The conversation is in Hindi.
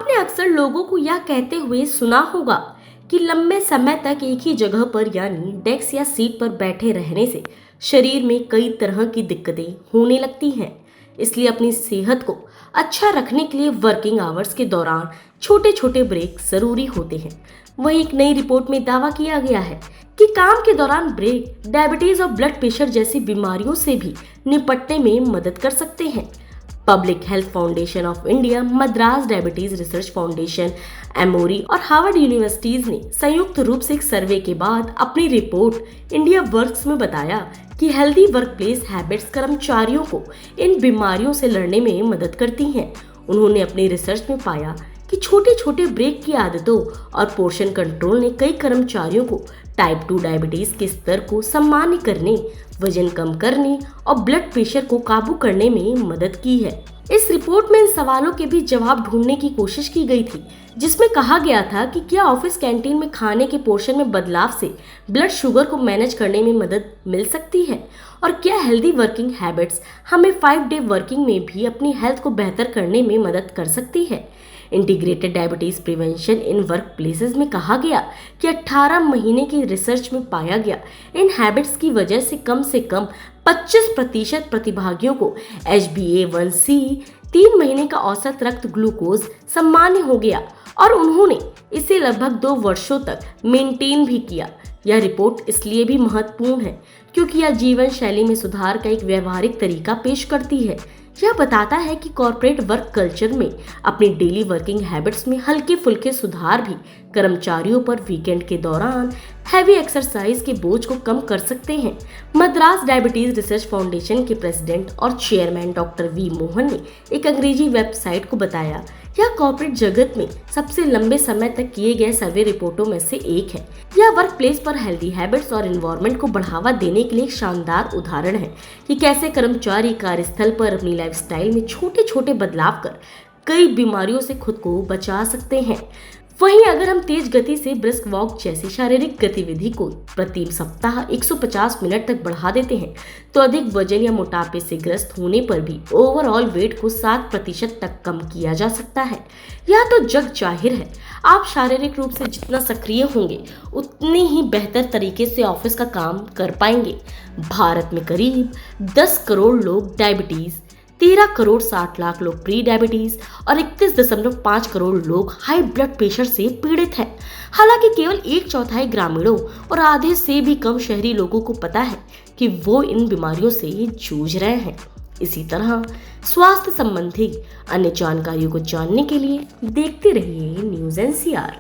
आपने अक्सर लोगों को यह कहते हुए सुना होगा कि लंबे समय तक एक ही जगह पर यानी डेस्क या सीट पर बैठे रहने से शरीर में कई तरह की दिक्कतें होने लगती हैं। इसलिए अपनी सेहत को अच्छा रखने के लिए वर्किंग आवर्स के दौरान छोटे छोटे ब्रेक जरूरी होते हैं। वहीं एक नई रिपोर्ट में दावा किया गया है कि काम के दौरान ब्रेक डायबिटीज और ब्लड प्रेशर जैसी बीमारियों से भी निपटने में मदद कर सकते हैं। Public health foundation of India, Madras diabetes research foundation, Emory और हार्वर्ड यूनिवर्सिटीज ने संयुक्त रूप से एक सर्वे के बाद अपनी रिपोर्ट इंडिया वर्क्स में बताया कि हेल्दी वर्कप्लेस हैबिट्स कर्मचारियों को इन बीमारियों से लड़ने में मदद करती हैं। उन्होंने अपनी रिसर्च में पाया कि छोटे छोटे ब्रेक की आदतों और पोर्शन कंट्रोल ने कई कर्मचारियों को टाइप 2 डायबिटीज के स्तर को सामान्य करने, वजन कम करने और ब्लड प्रेशर को काबू करने में मदद की है। इस रिपोर्ट में इन सवालों के भी जवाब ढूंढने की कोशिश की गई थी, जिसमें कहा गया था कि क्या ऑफिस कैंटीन में खाने के पोर्शन में बदलाव से ब्लड शुगर को मैनेज करने में मदद मिल सकती है, और क्या हेल्दी वर्किंग हैबिट्स हमें 5 डे वर्किंग में भी अपनी हेल्थ को बेहतर करने में मदद कर सकती है। Integrated diabetes prevention in work places में कहा गया कि 18 महीने की रिसर्च में पाया गया इन हैबिट्स की वजह से कम 25% प्रतिभागियों को HbA1c 3 महीने का औसत रक्त ग्लूकोज सामान्य हो गया और उन्होंने इसे लगभग 2 वर्षों तक मेंटेन भी किया। यह रिपोर्ट इसलिए भी महत्वपूर्ण है क्योंकि यह जीवन शैली में सुधार का एक व्यवहारिक तरीका पेश करती है। यह बताता है कि कॉर्पोरेट वर्क कल्चर में अपनी डेली वर्किंग हैबिट्स में हल्के फुल्के सुधार भी कर्मचारियों पर वीकेंड के दौरान हैवी एक्सरसाइज के बोझ को कम कर सकते हैं। मद्रास डायबिटीज रिसर्च फाउंडेशन के प्रेसिडेंट और चेयरमैन डॉक्टर वी मोहन ने एक अंग्रेजी वेबसाइट को बताया, यह कॉर्पोरेट जगत में सबसे लंबे समय तक किए गए सर्वे रिपोर्टों में से एक है। यह वर्क प्लेस पर हेल्दी हैबिट्स और एनवायरनमेंट को बढ़ावा देने के लिए एक शानदार उदाहरण है कि कैसे कर्मचारी कार्यस्थल पर अपनी लाइफस्टाइल में छोटे छोटे बदलाव कर कई बीमारियों से खुद को बचा सकते हैं। वहीं अगर हम तेज गति से ब्रिस्क वॉक जैसी शारीरिक गतिविधि को प्रति सप्ताह 150 मिनट तक बढ़ा देते हैं तो अधिक वजन या मोटापे से ग्रस्त होने पर भी ओवरऑल वेट को 7% तक कम किया जा सकता है। यह तो जग जाहिर है, आप शारीरिक रूप से जितना सक्रिय होंगे उतने ही बेहतर तरीके से ऑफिस का काम कर पाएंगे। भारत में करीब 10 करोड़ लोग डायबिटीज, 13 करोड़ 60 लाख लोग प्री डायबिटीज और 31.5 करोड़ लोग हाई ब्लड प्रेशर से पीड़ित हैं। हालांकि केवल 1/4 ग्रामीणों और आधे से भी कम शहरी लोगों को पता है कि वो इन बीमारियों से जूझ रहे हैं। इसी तरह स्वास्थ्य संबंधी अन्य जानकारियों को जानने के लिए देखते रहिए न्यूज़ NCR।